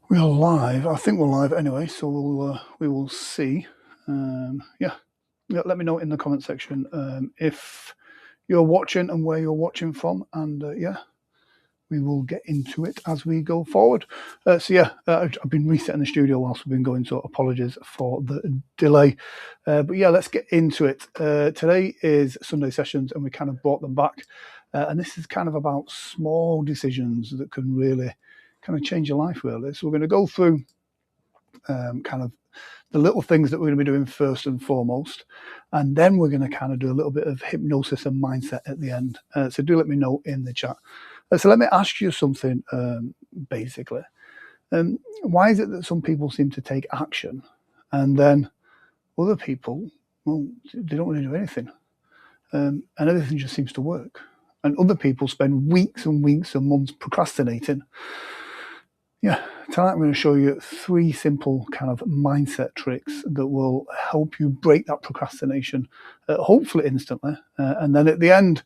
We are live. I think we're live anyway, so we will see. Yeah, let me know in the comment section if you're watching and where you're watching from, and yeah, we will get into it as we go forward. I've been resetting the studio whilst we've been going, so apologies for the delay. But yeah, let's get into it. Today is Sunday sessions, and we kind of brought them back, and this is kind of about small decisions that can really kind of change your life, really. So we're going to go through kind of the little things that we're going to be doing first and foremost. And then we're going to kind of do a little bit of hypnosis and mindset at the end. So do let me know in the chat. So let me ask you something, basically. Why is it that some people seem to take action and then other people, well, they don't really do anything? And everything just seems to work. And other people spend weeks and weeks and months procrastinating. Yeah, tonight I'm going to show you 3 simple kind of mindset tricks that will help you break that procrastination, hopefully instantly. And then at the end,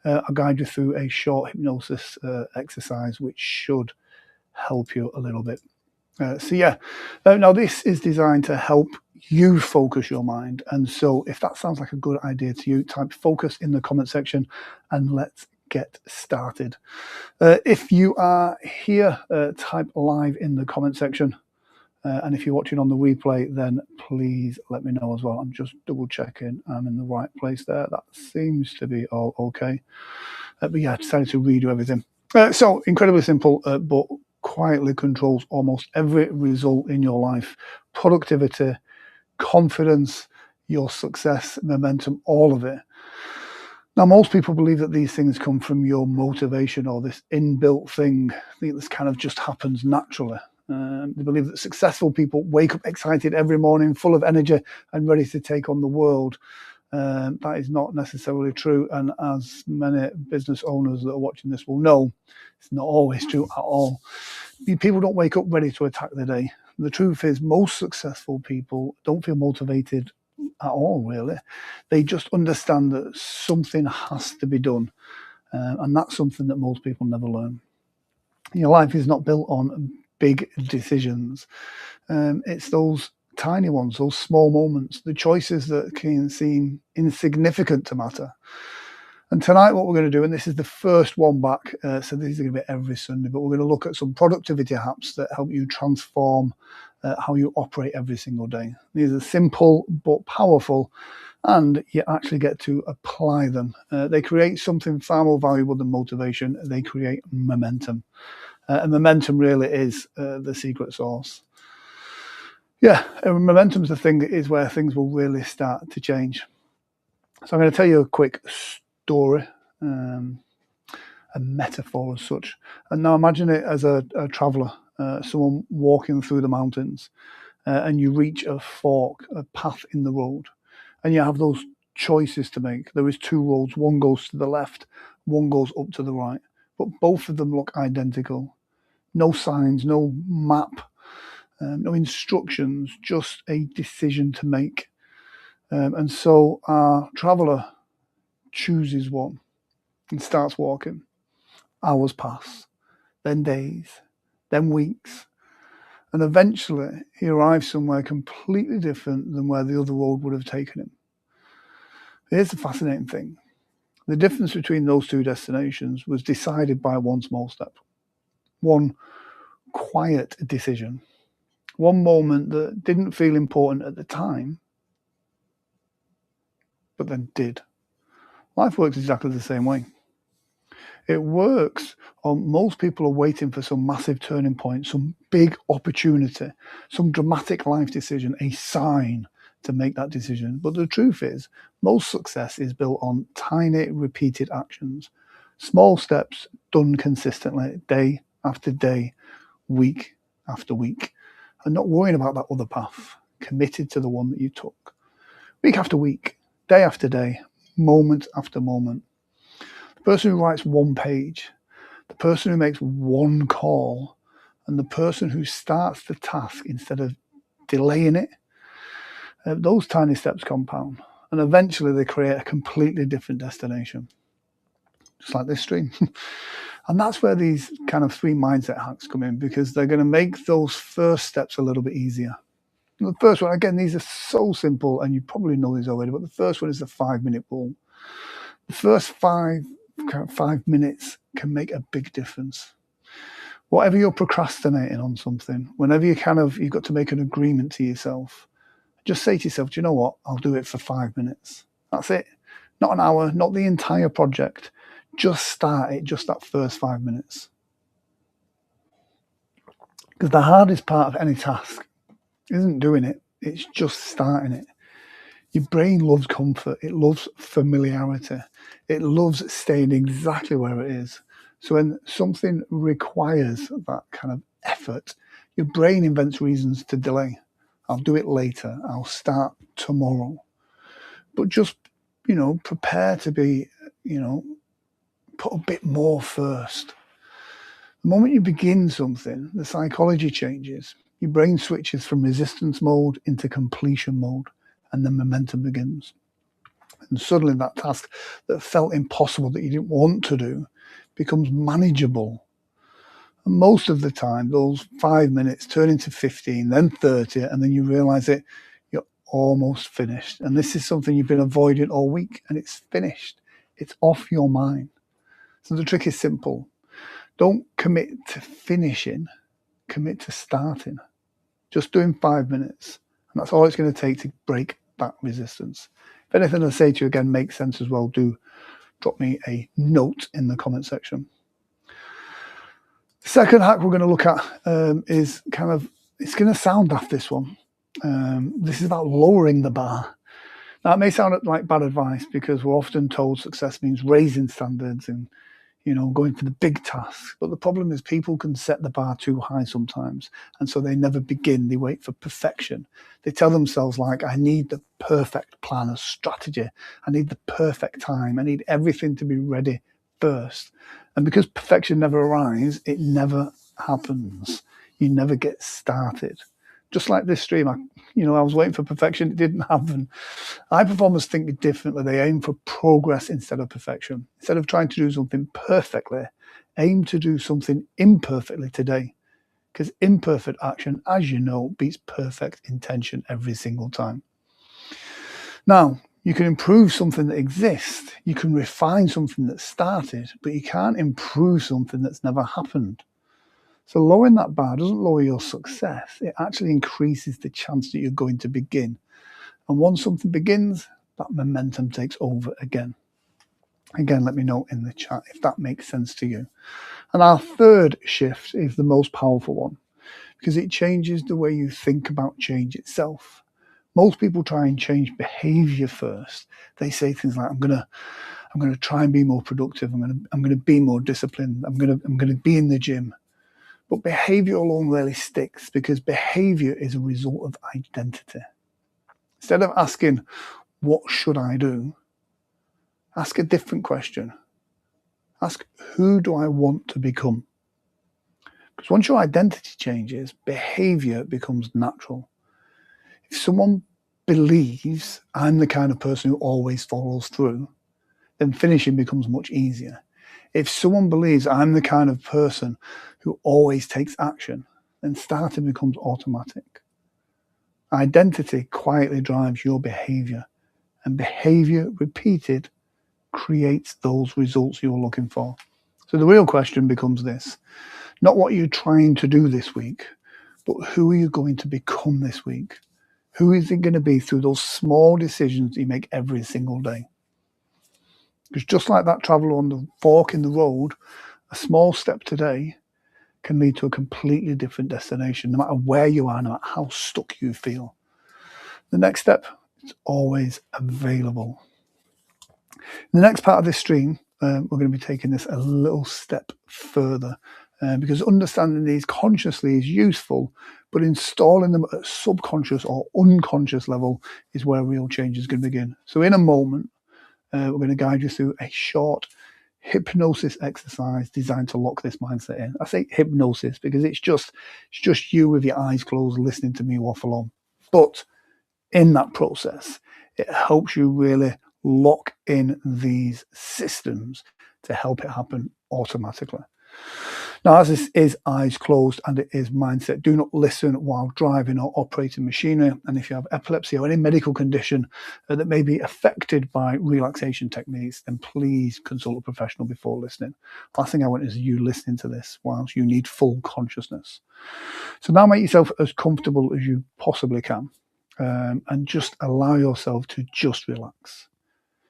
I'll guide you through a short hypnosis exercise, which should help you a little bit. Now this is designed to help you focus your mind. And so if that sounds like a good idea to you, type focus in the comment section and let's get started. If you are here, type live in the comment section. And if you're watching on the replay, then please let me know as well. I'm just double checking I'm in the right place there. That seems to be all okay. But yeah, I decided to redo everything. So incredibly simple, but quietly controls almost every result in your life. Productivity, confidence, your success, momentum, all of it. Now, most people believe that these things come from your motivation or this inbuilt thing. I think this kind of just happens naturally. They believe that successful people wake up excited every morning, full of energy and ready to take on the world. That is not necessarily true. And as many business owners that are watching this will know, it's not always true at all. People don't wake up ready to attack the day. The truth is most successful people don't feel motivated at all, really. They just understand that something has to be done. And that's something that most people never learn. Your life is not built on big decisions. It's those tiny ones, those small moments, the choices that can seem insignificant to matter. And tonight what we're going to do, and this is the first one back, so these are going to be every Sunday, but we're going to look at some productivity hacks that help you transform how you operate every single day. These are simple but powerful, and you actually get to apply them. They create something far more valuable than motivation. They create momentum. And momentum really is the secret sauce. Yeah, momentum's the thing that is where things will really start to change. So I'm going to tell you a quick story, a metaphor as such. And now imagine it as a traveller, someone walking through the mountains, and you reach a fork, a path in the road, and you have those choices to make. There is 2 roads, one goes to the left, one goes up to the right, but both of them look identical. No signs, no map, no instructions, just a decision to make. And so our traveller chooses one and starts walking. Hours pass, then days, then weeks, and eventually he arrives somewhere completely different than where the other road would have taken him. Here's the fascinating thing. The difference between those 2 destinations was decided by one small step, one quiet decision, one moment that didn't feel important at the time, but then did. Life works exactly the same way. It works on most people are waiting for some massive turning point, some big opportunity, some dramatic life decision, a sign to make that decision. But the truth is, most success is built on tiny, repeated actions, small steps done consistently, day after day, week after week, and not worrying about that other path, committed to the one that you took. Week after week, day after day, moment after moment. The person who writes 1 page, the person who makes 1 call, and the person who starts the task instead of delaying it, those tiny steps compound, and eventually they create a completely different destination. Just like this stream. And that's where these kind of 3 mindset hacks come in, because they're going to make those first steps a little bit easier. The first one, again, these are so simple, and you probably know these already, but the first one is the 5-minute rule. The first 5 minutes can make a big difference. Whatever you're procrastinating on something, whenever you've got to make an agreement to yourself, just say to yourself, do you know what? I'll do it for 5 minutes. That's it. Not an hour, not the entire project. Just start it, just that first 5 minutes. Because the hardest part of any task isn't doing it, it's just starting it. Your brain loves comfort, it loves familiarity, it loves staying exactly where it is. So when something requires that kind of effort, your brain invents reasons to delay. I'll do it later, I'll start tomorrow. But just, prepare to be, put a bit more first. The moment you begin something, the psychology changes. Your brain switches from resistance mode into completion mode, and the momentum begins. And suddenly that task that felt impossible, that you didn't want to do, becomes manageable. And most of the time, those 5 minutes turn into 15, then 30, and then you realize that you're almost finished. And this is something you've been avoiding all week, and it's finished. It's off your mind. So the trick is simple. Don't commit to finishing, commit to starting. Just doing 5 minutes. And that's all it's going to take to break that resistance. If anything I say to you again makes sense as well, do drop me a note in the comment section. The second hack we're going to look at is it's going to sound daft, this one. This is about lowering the bar. Now, it may sound like bad advice, because we're often told success means raising standards and going for the big tasks. But the problem is people can set the bar too high sometimes. And so they never begin. They wait for perfection. They tell themselves, like, I need the perfect plan of strategy. I need the perfect time. I need everything to be ready first. And because perfection never arrives, it never happens. You never get started. Just like this stream, I was waiting for perfection. It didn't happen. High performers think differently. They aim for progress instead of perfection. Instead of trying to do something perfectly, aim to do something imperfectly today. Because imperfect action, as you know, beats perfect intention every single time. Now, you can improve something that exists. You can refine something that started, but you can't improve something that's never happened. So lowering that bar doesn't lower your success. It actually increases the chance that you're going to begin. And once something begins, that momentum takes over again. Again, let me know in the chat if that makes sense to you. And our third shift is the most powerful one, because it changes the way you think about change itself. Most people try and change behavior first. They say things like, I'm gonna try and be more productive. I'm gonna be more disciplined. I'm gonna be in the gym. But behavior alone rarely sticks, because behavior is a result of identity. Instead of asking, what should I do? Ask a different question. Ask, who do I want to become? Because once your identity changes, behavior becomes natural. If someone believes I'm the kind of person who always follows through, then finishing becomes much easier. If someone believes I'm the kind of person who always takes action, then starting becomes automatic. Identity quietly drives your behavior, and behavior repeated creates those results you're looking for. So the real question becomes this: not what you're trying to do this week, but who are you going to become this week? Who is it going to be through those small decisions you make every single day? Because just like that traveler on the fork in the road, a small step today can lead to a completely different destination, no matter where you are, no matter how stuck you feel. The next step is always available. In the next part of this stream, we're going to be taking this a little step further, because understanding these consciously is useful, but installing them at a subconscious or unconscious level is where real change is going to begin. So in a moment, we're going to guide you through a short hypnosis exercise designed to lock this mindset in. I say hypnosis because it's just you with your eyes closed listening to me waffle on. But in that process, it helps you really lock in these systems to help it happen automatically. Now, as this is eyes closed and it is mindset, do not listen while driving or operating machinery. And if you have epilepsy or any medical condition that may be affected by relaxation techniques, then please consult a professional before listening. Last thing I want is you listening to this whilst you need full consciousness. So now make yourself as comfortable as you possibly can, and just allow yourself to just relax.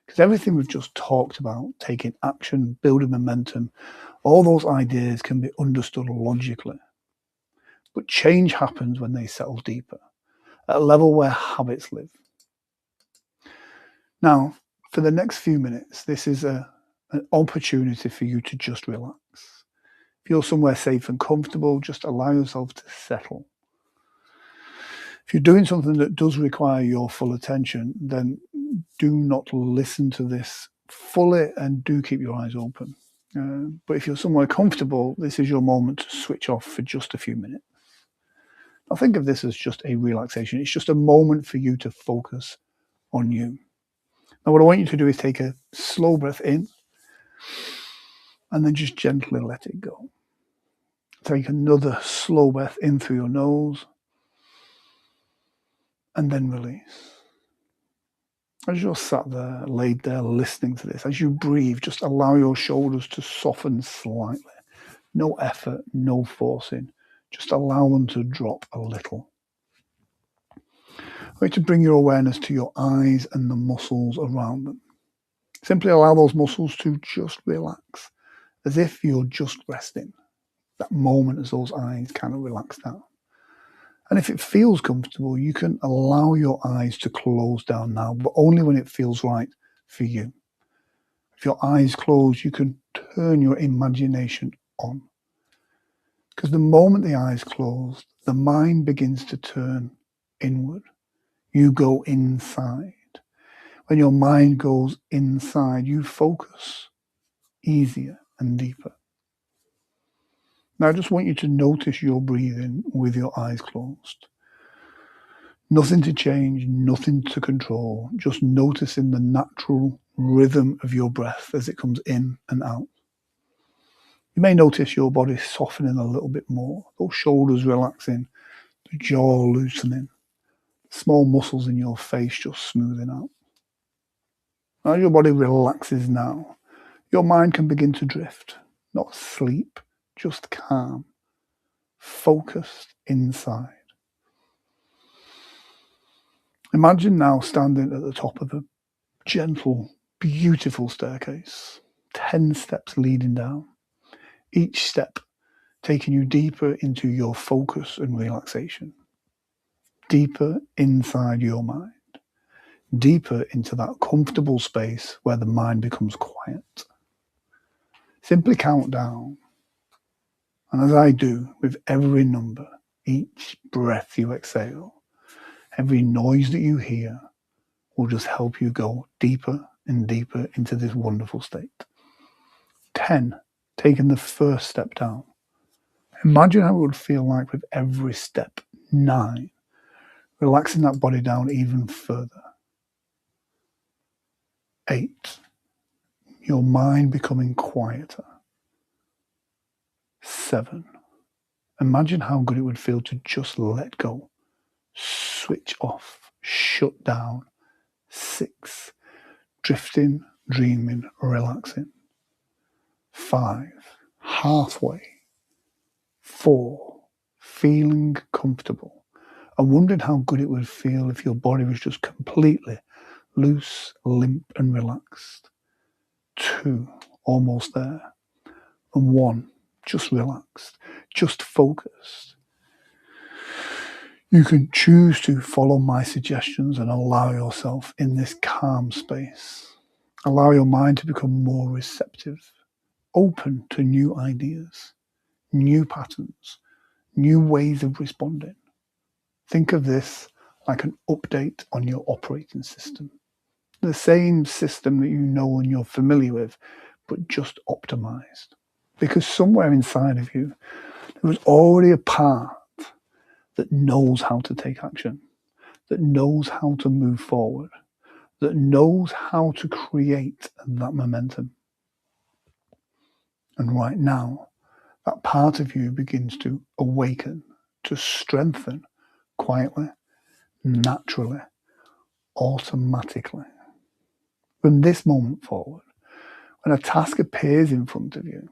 Because everything we've just talked about, taking action, building momentum, all those ideas can be understood logically. But change happens when they settle deeper, at a level where habits live. Now, for the next few minutes, this is an opportunity for you to just relax. Feel somewhere safe and comfortable, just allow yourself to settle. If you're doing something that does require your full attention, then do not listen to this fully and do keep your eyes open. But if you're somewhere comfortable, this is your moment to switch off for just a few minutes. Now think of this as just a relaxation. It's just a moment for you to focus on you. Now what I want you to do is take a slow breath in and then just gently let it go. Take another slow breath in through your nose and then release. As you're sat there, laid there, listening to this, as you breathe, just allow your shoulders to soften slightly. No effort, no forcing. Just allow them to drop a little. I want you to bring your awareness to your eyes and the muscles around them. Simply allow those muscles to just relax, as if you're just resting. That moment as those eyes kind of relax down. And if it feels comfortable, you can allow your eyes to close down now, but only when it feels right for you. If your eyes close, you can turn your imagination on. Because the moment the eyes close, the mind begins to turn inward. You go inside. When your mind goes inside, you focus easier and deeper. Now, I just want you to notice your breathing with your eyes closed. Nothing to change, nothing to control, just noticing the natural rhythm of your breath as it comes in and out. You may notice your body softening a little bit more, those shoulders relaxing, the jaw loosening, small muscles in your face just smoothing out. As your body relaxes now, your mind can begin to drift, not sleep, just calm, focused inside. Imagine now standing at the top of a gentle, beautiful staircase, 10 steps leading down, each step taking you deeper into your focus and relaxation, deeper inside your mind, deeper into that comfortable space where the mind becomes quiet. Simply count down, and as I do with every number, each breath you exhale, every noise that you hear will just help you go deeper and deeper into this wonderful state. 10, taking the first step down. Imagine how it would feel like with every step. 9, relaxing that body down even further. 8, your mind becoming quieter. 7, imagine how good it would feel to just let go, switch off, shut down. 6, drifting, dreaming, relaxing. 5, halfway. 4, feeling comfortable and wondering how good it would feel if your body was just completely loose, limp and relaxed. 2, almost there. And 1, just relaxed, just focused. You can choose to follow my suggestions and allow yourself in this calm space. Allow your mind to become more receptive, open to new ideas, new patterns, new ways of responding. Think of this like an update on your operating system. The same system that you know and you're familiar with, but just optimized. Because somewhere inside of you, there was already a part that knows how to take action, that knows how to move forward, that knows how to create that momentum. And right now, that part of you begins to awaken, to strengthen quietly, naturally, automatically. From this moment forward, when a task appears in front of you,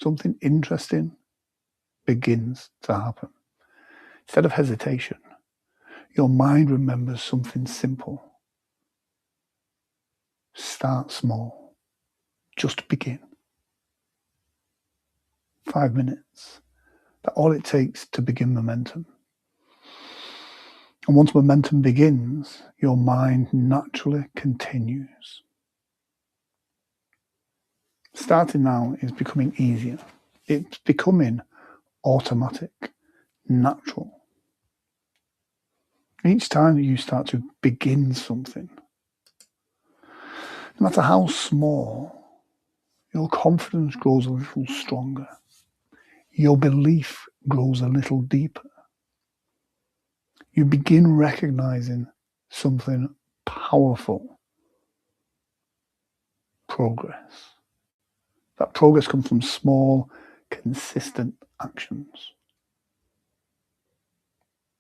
something interesting begins to happen. Instead of hesitation, your mind remembers something simple. Start small. Just begin. 5 minutes. That's all it takes to begin momentum. And once momentum begins, your mind naturally continues. Starting now is becoming easier. It's becoming automatic, natural. Each time that you start to begin something, no matter how small, your confidence grows a little stronger. Your belief grows a little deeper. You begin recognizing something powerful. Progress. That progress comes from small, consistent actions.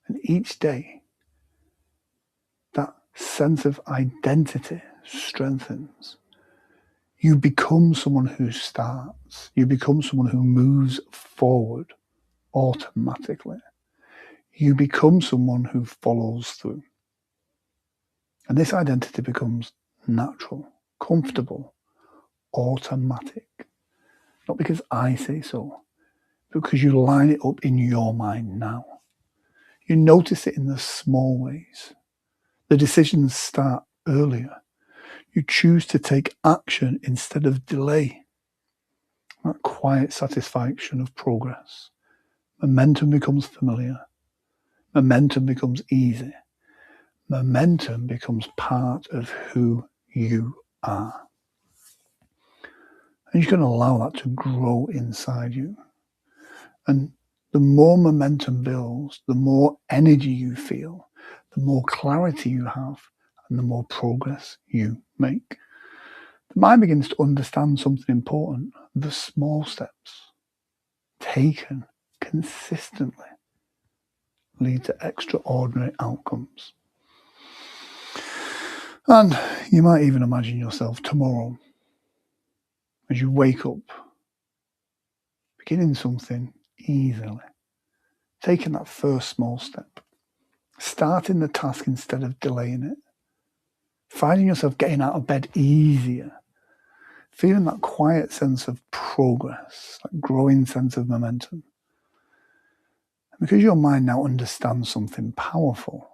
And each day, that sense of identity strengthens. You become someone who starts. You become someone who moves forward automatically. You become someone who follows through. And this identity becomes natural, comfortable, automatic. Not because I say so, but because you line it up in your mind now. You notice it in the small ways. The decisions start earlier. You choose to take action instead of delay. That quiet satisfaction of progress. Momentum becomes familiar. Momentum becomes easy. Momentum becomes part of who you are. And you can allow that to grow inside you. And the more momentum builds, the more energy you feel, the more clarity you have, and the more progress you make. The mind begins to understand something important. The small steps taken consistently lead to extraordinary outcomes. And you might even imagine yourself tomorrow, as you wake up, beginning something easily, taking that first small step, starting the task instead of delaying it, finding yourself getting out of bed easier, feeling that quiet sense of progress, that growing sense of momentum. And because your mind now understands something powerful,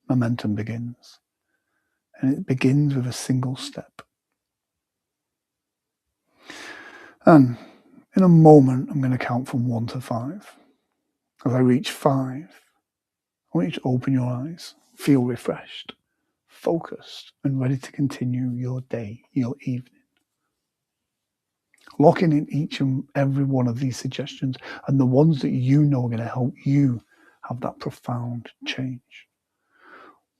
momentum begins. And it begins with a single step. And in a moment, I'm going to count from 1 to 5. As I reach 5, I want you to open your eyes, feel refreshed, focused, and ready to continue your day, your evening. Locking in each and every one of these suggestions and the ones that you know are going to help you have that profound change.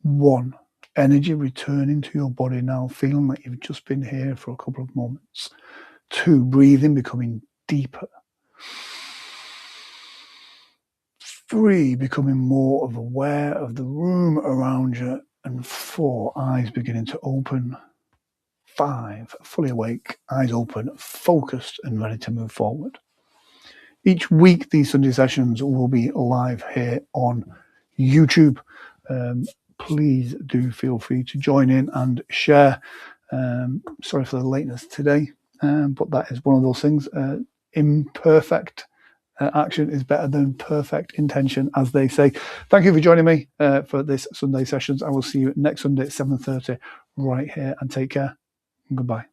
1, energy returning to your body now, feeling like you've just been here for a couple of moments. 2, breathing becoming deeper. 3, becoming more aware of the room around you. And 4, eyes beginning to open. 5, fully awake, eyes open, focused and ready to move forward. Each week, these Sunday sessions will be live here on YouTube. Please do feel free to join in and share. Sorry for the lateness today, but that is one of those things. Imperfect action is better than perfect intention, as they say. Thank you for joining me for this Sunday sessions. I will see you next Sunday at 7:30 right here, and take care. Goodbye.